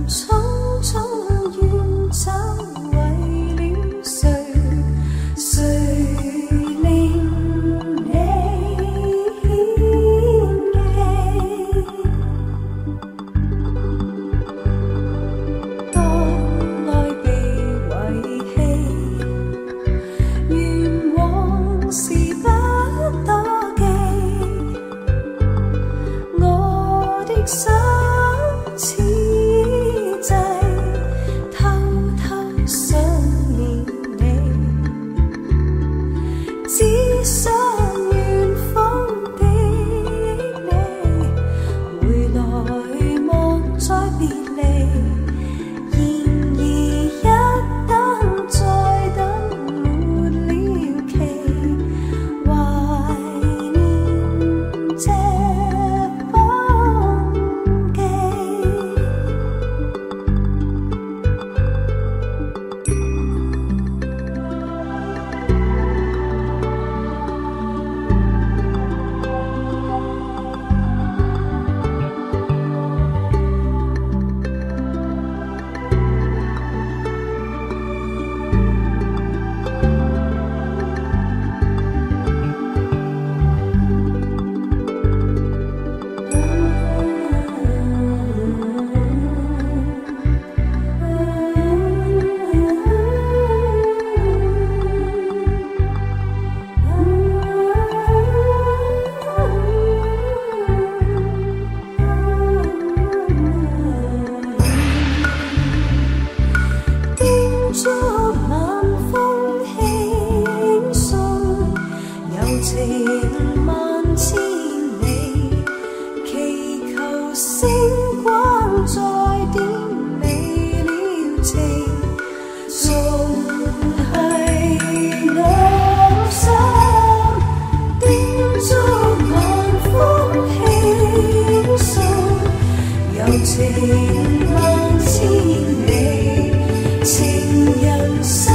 匆匆遠走，為了誰？誰令你牽記？當愛被遺棄，願往事不多記。我的心此際偷偷想念你，只想遠方的你回來莫再別離。然而一等再等沒了期，懷念這風景。祝晚風輕送，柔情萬千里，祈求星光再點美了情，仲係我心。叮囑晚風輕送，柔情萬千里，情人心。